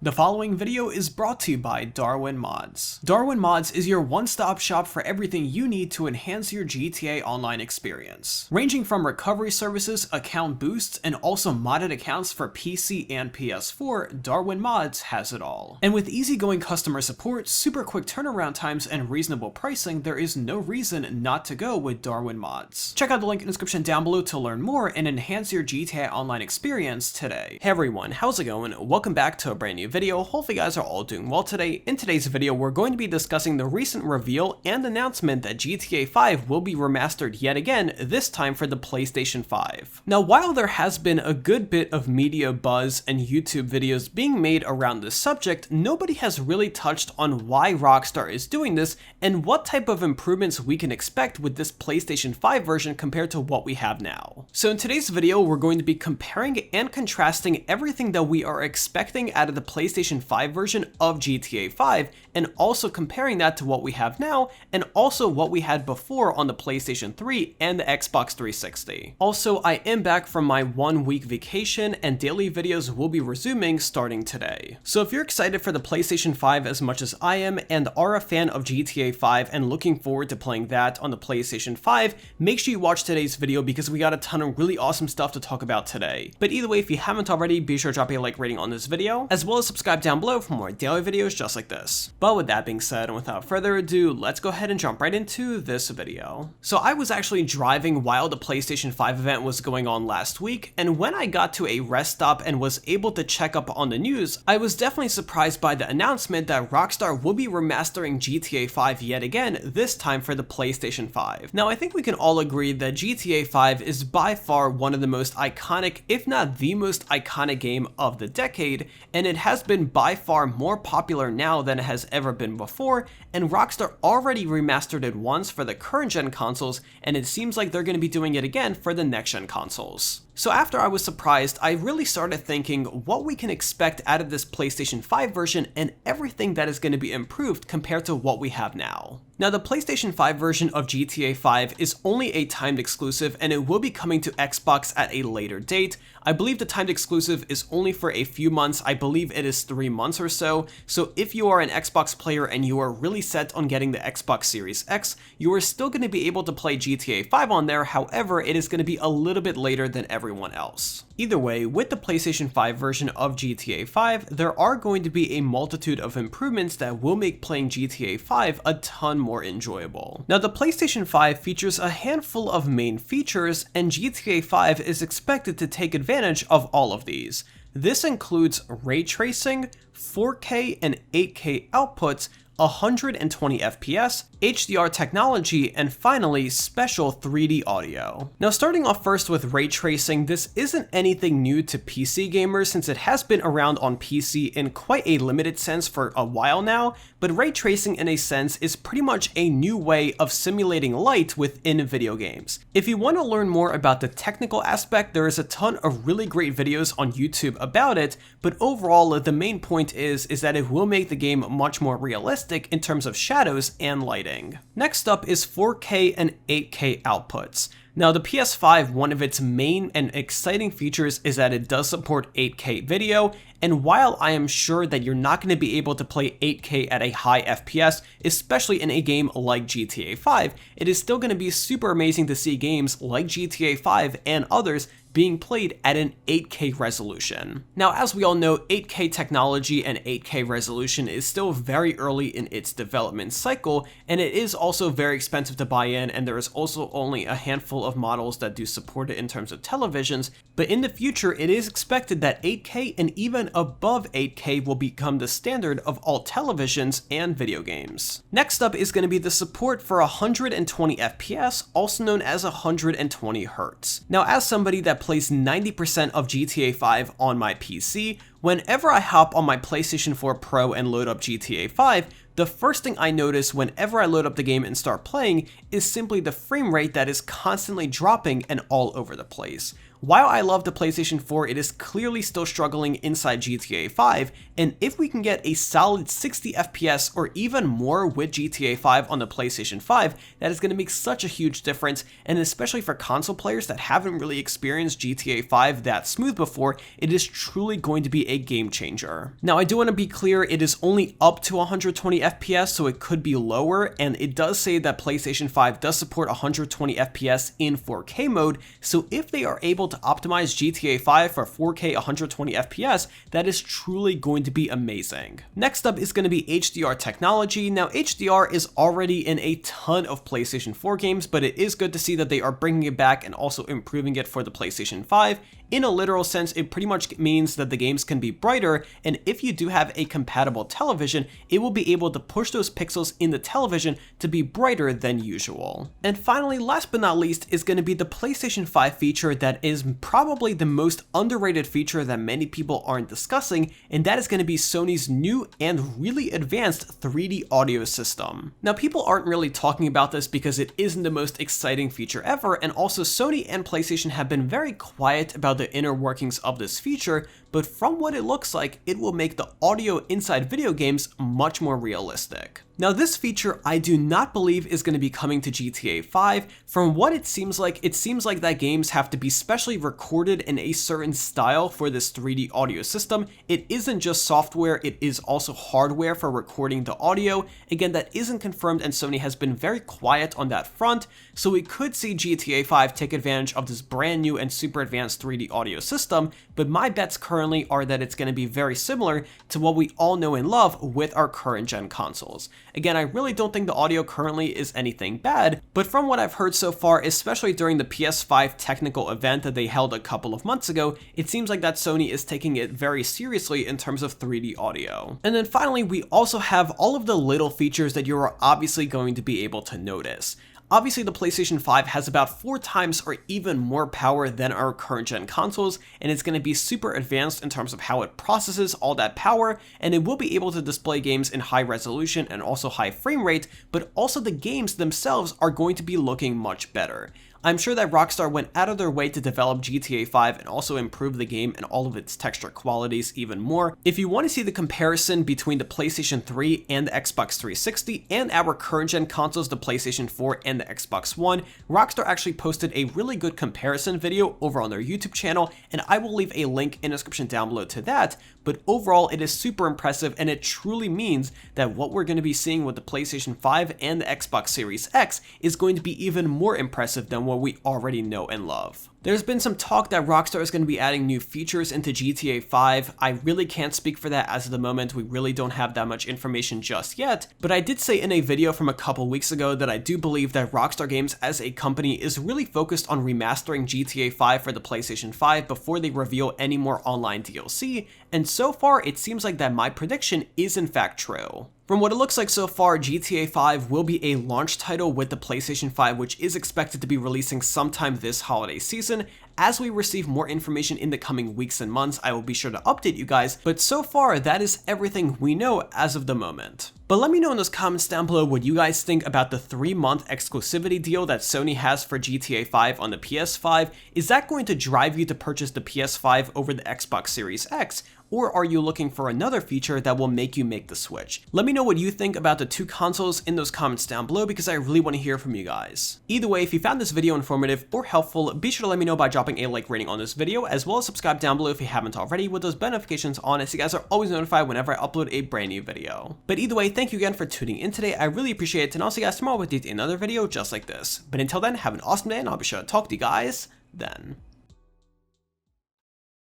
The following video is brought to you by Darwin Mods. Darwin Mods is your one-stop shop for everything you need to enhance your GTA Online experience. Ranging from recovery services, account boosts, and also modded accounts for PC and PS4, Darwin Mods has it all. And with easygoing customer support, super quick turnaround times, and reasonable pricing, there is no reason not to go with Darwin Mods. Check out the link in the description down below to learn more and enhance your GTA Online experience today. Hey everyone, how's it going? Welcome back to a brand new video. Hopefully you guys are all doing well today. In today's video, we're going to be discussing the recent reveal and announcement that GTA 5 will be remastered yet again, this time for the PlayStation 5. Now, while there has been a good bit of media buzz and YouTube videos being made around this subject, nobody has really touched on why Rockstar is doing this and what type of improvements we can expect with this PlayStation 5 version compared to what we have now. So in today's video, we're going to be comparing and contrasting everything that we are expecting out of the PlayStation 5 version of GTA 5, and also comparing that to what we have now, and also what we had before on the PlayStation 3 and the Xbox 360. Also, I am back from my 1-week vacation, and daily videos will be resuming starting today. So if you're excited for the PlayStation 5 as much as I am, and are a fan of GTA 5 and looking forward to playing that on the PlayStation 5, make sure you watch today's video because we got a ton of really awesome stuff to talk about today. But either way, if you haven't already, be sure to drop a like rating on this video, as well as subscribe down below for more daily videos just like this. But with that being said, and without further ado, let's go ahead and jump right into this video. So I was actually driving while the PlayStation 5 event was going on last week, and when I got to a rest stop and was able to check up on the news, I was definitely surprised by the announcement that Rockstar will be remastering GTA 5 yet again, this time for the PlayStation 5. Now, I think we can all agree that GTA 5 is by far one of the most iconic, if not the most iconic game of the decade, and it has been by far more popular now than it has ever been before, and Rockstar already remastered it once for the current gen consoles, and it seems like they're going to be doing it again for the next gen consoles. So after I was surprised, I really started thinking what we can expect out of this PlayStation 5 version and everything that is going to be improved compared to what we have now. Now, the PlayStation 5 version of GTA 5 is only a timed exclusive, and it will be coming to Xbox at a later date. I believe the timed exclusive is only for a few months. I believe it is 3 months or so. So if you are an Xbox player and you are really set on getting the Xbox Series X, you are still going to be able to play GTA 5 on there. However, it is going to be a little bit later than everyone else. Either way, with the PlayStation 5 version of GTA 5, there are going to be a multitude of improvements that will make playing GTA 5 a ton more enjoyable. Now, the PlayStation 5 features a handful of main features, and GTA 5 is expected to take advantage of all of these. This includes ray tracing, 4K and 8K outputs, 120 FPS, HDR technology, and finally, special 3D audio. Now, starting off first with ray tracing, this isn't anything new to PC gamers since it has been around on PC in quite a limited sense for a while now, but ray tracing in a sense is pretty much a new way of simulating light within video games. If you want to learn more about the technical aspect, there is a ton of really great videos on YouTube about it, but overall, the main point is that it will make the game much more realistic in terms of shadows and lighting. Next up is 4K and 8K outputs. Now, the PS5, one of its main and exciting features is that it does support 8K video, and while I am sure that you're not going to be able to play 8K at a high FPS, especially in a game like GTA 5, it is still going to be super amazing to see games like GTA 5 and others being played at an 8K resolution. Now, as we all know, 8K technology and 8K resolution is still very early in its development cycle, and it is also very expensive to buy in, and there is also only a handful of models that do support it in terms of televisions, but in the future, it is expected that 8K and even above 8K will become the standard of all televisions and video games. Next up is going to be the support for 120 FPS, also known as 120 Hz. Now, as somebody that plays 90% of GTA 5 on my PC, whenever I hop on my PlayStation 4 Pro and load up GTA 5, the first thing I notice whenever I load up the game and start playing is simply the frame rate that is constantly dropping and all over the place. While I love the PlayStation 4, it is clearly still struggling inside GTA 5, and if we can get a solid 60 FPS or even more with GTA 5 on the PlayStation 5, that is going to make such a huge difference, and especially for console players that haven't really experienced GTA 5 that smooth before, it is truly going to be a game changer. Now, I do want to be clear, it is only up to 120 FPS, so it could be lower, and it does say that PlayStation 5 does support 120 FPS in 4K mode, so if they are able to optimize GTA 5 for 4K 120 FPS, that is truly going to be amazing. Next up is going to be HDR technology. Now, HDR is already in a ton of PlayStation 4 games, but it is good to see that they are bringing it back and also improving it for the PlayStation 5. In a literal sense, it pretty much means that the games can be brighter, and if you do have a compatible television, it will be able to push those pixels in the television to be brighter than usual. And finally, last but not least, is going to be the PlayStation 5 feature that is probably the most underrated feature that many people aren't discussing, and that is going to be Sony's new and really advanced 3D audio system. Now, people aren't really talking about this because it isn't the most exciting feature ever, and also Sony and PlayStation have been very quiet about the inner workings of this feature, but from what it looks like, it will make the audio inside video games much more realistic. Now, this feature I do not believe is going to be coming to GTA 5. From what it seems like that games have to be specially recorded in a certain style for this 3D audio system. It isn't just software, it is also hardware for recording the audio. Again, that isn't confirmed, and Sony has been very quiet on that front, so we could see GTA 5 take advantage of this brand new and super advanced 3D audio system, but my bets currently are that it's going to be very similar to what we all know and love with our current gen consoles. Again, I really don't think the audio currently is anything bad, but from what I've heard so far, especially during the PS5 technical event that they held a couple of months ago, it seems like that Sony is taking it very seriously in terms of 3D audio. And then finally, we also have all of the little features that you're obviously going to be able to notice. Obviously, the PlayStation 5 has about 4 times or even more power than our current gen consoles, and it's going to be super advanced in terms of how it processes all that power, and it will be able to display games in high resolution and also high frame rate, but also the games themselves are going to be looking much better. I'm sure that Rockstar went out of their way to develop GTA 5 and also improve the game and all of its texture qualities even more. If you want to see the comparison between the PlayStation 3 and the Xbox 360 and our current gen consoles, the PlayStation 4 and the Xbox One, Rockstar actually posted a really good comparison video over on their YouTube channel, and I will leave a link in the description down below to that. But overall, it is super impressive, and it truly means that what we're going to be seeing with the PlayStation 5 and the Xbox Series X is going to be even more impressive than what we already know and love. There's been some talk that Rockstar is going to be adding new features into GTA 5. I really can't speak for that as of the moment. We really don't have that much information just yet, but I did say in a video from a couple weeks ago that I do believe that Rockstar Games as a company is really focused on remastering GTA 5 for the PlayStation 5 before they reveal any more online DLC, and so far it seems like that my prediction is in fact true. From what it looks like so far, GTA 5 will be a launch title with the PlayStation 5, which is expected to be releasing sometime this holiday season. As we receive more information in the coming weeks and months, I will be sure to update you guys, but so far that is everything we know as of the moment. But let me know in those comments down below what you guys think about the 3-month exclusivity deal that Sony has for GTA 5 on the PS5. Is that going to drive you to purchase the PS5 over the Xbox Series X? Or are you looking for another feature that will make you make the switch? Let me know what you think about the two consoles in those comments down below, because I really want to hear from you guys. Either way, if you found this video informative or helpful, be sure to let me know by dropping a like rating on this video, as well as subscribe down below if you haven't already with those notifications on, so you guys are always notified whenever I upload a brand new video. But either way, thank you again for tuning in today. I really appreciate it, and I'll see you guys tomorrow with another video just like this. But until then, have an awesome day, and I'll be sure to talk to you guys then.